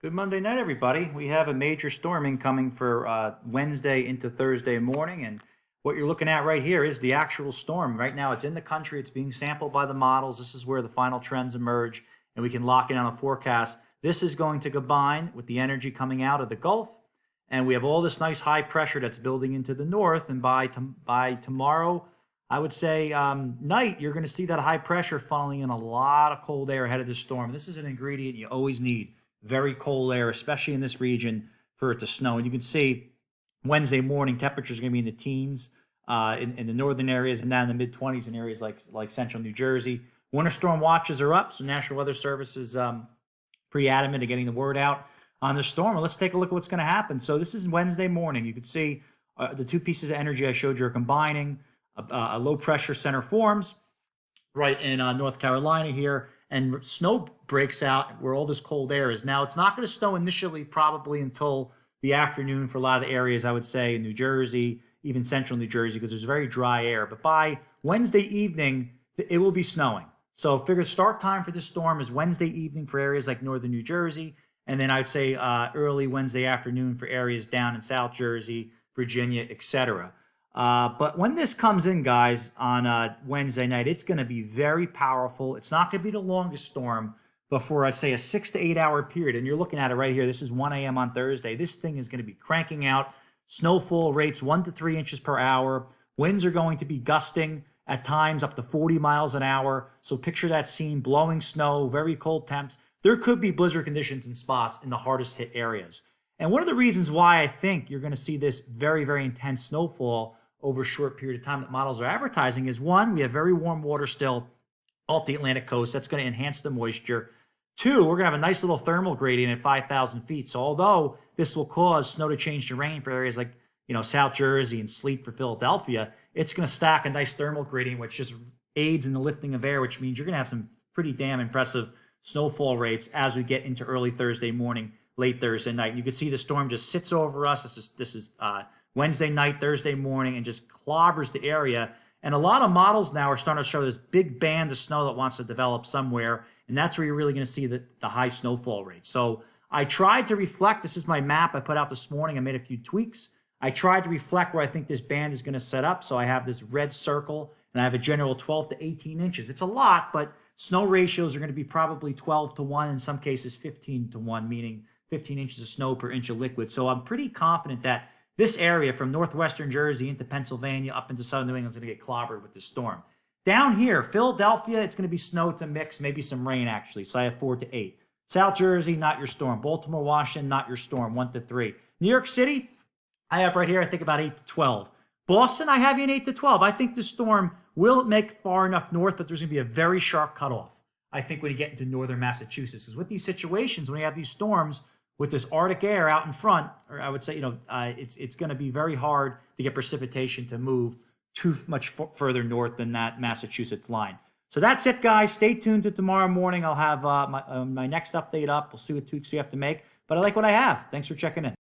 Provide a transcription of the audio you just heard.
Good Monday night, everybody. We have a major storm incoming for Wednesday into Thursday morning. And what you're looking at right here is the actual storm. Right now, it's in the country. It's being sampled by the models. This is where the final trends emerge, and we can lock in on a forecast. This is going to combine with the energy coming out of the Gulf. And we have all this nice high pressure that's building into the north. And by tomorrow, I would say night, you're going to see that high pressure funneling in a lot of cold air ahead of the storm. This is an ingredient you always need. Very cold air, especially in this region, for it to snow. And you can see Wednesday morning temperatures are going to be in the teens in the northern areas and down in the mid 20s in areas like central New Jersey. Winter storm watches are up, so National Weather Service is pretty adamant of getting the word out on the storm. And let's take a look at what's going to happen. So this is Wednesday morning. You can see the two pieces of energy I showed you are combining. A low pressure center forms right in North Carolina here, and snow breaks out where all this cold air is. Now, it's not going to snow initially, probably until the afternoon for a lot of the areas, I would say, in New Jersey, even central New Jersey, because there's very dry air. But by Wednesday evening, it will be snowing. So figure start time for this storm is Wednesday evening for areas like northern New Jersey, and then I'd say early Wednesday afternoon for areas down in South Jersey, Virginia, etc. But when this comes in, guys, on Wednesday night, it's going to be very powerful. It's not going to be the longest storm, but for, I'd say, a 6 to 8 hour period, and you're looking at it right here, this is 1 a.m. on Thursday, this thing is going to be cranking out snowfall rates 1 to 3 inches per hour. Winds are going to be gusting at times up to 40 miles an hour. So picture that scene, blowing snow, very cold temps. There could be blizzard conditions in spots in the hardest hit areas. And one of the reasons why I think you're going to see this very, very intense snowfall over a short period of time that models are advertising is, one, we have very warm water still off the Atlantic coast. That's going to enhance the moisture. Two, we're going to have a nice little thermal gradient at 5,000 feet. So although this will cause snow to change to rain for areas like, South Jersey and sleet for Philadelphia, it's going to stack a nice thermal gradient, which just aids in the lifting of air, which means you're going to have some pretty damn impressive snowfall rates as we get into early Thursday morning, late Thursday night. You can see the storm just sits over us. This is Wednesday night, Thursday morning, and just clobbers the area. And a lot of models now are starting to show this big band of snow that wants to develop somewhere, and that's where you're really going to see the high snowfall rates. So I tried to reflect. This is my map I put out this morning. I made a few tweaks. I tried to reflect where I think this band is going to set up. So I have this red circle, and I have a general 12 to 18 inches. It's a lot, but snow ratios are going to be probably 12 to 1, in some cases 15 to 1, meaning 15 inches of snow per inch of liquid. So I'm pretty confident that this area from northwestern Jersey into Pennsylvania up into southern New England is going to get clobbered with the storm. Down here, Philadelphia, it's going to be snow to mix, maybe some rain actually. So I have 4 to 8. South Jersey, not your storm. Baltimore, Washington, not your storm, 1 to 3. New York City, I have right here, I think about 8 to 12. Boston, I have you in 8 to 12. I think the storm will make far enough north, but there's going to be a very sharp cutoff, I think, when you get into northern Massachusetts. Because with these situations, when you have these storms with this Arctic air out in front, or I would say, it's going to be very hard to get precipitation to move too much further north than that Massachusetts line. So that's it, guys. Stay tuned to tomorrow morning. I'll have my next update up. We'll see what tweaks we have to make. But I like what I have. Thanks for checking in.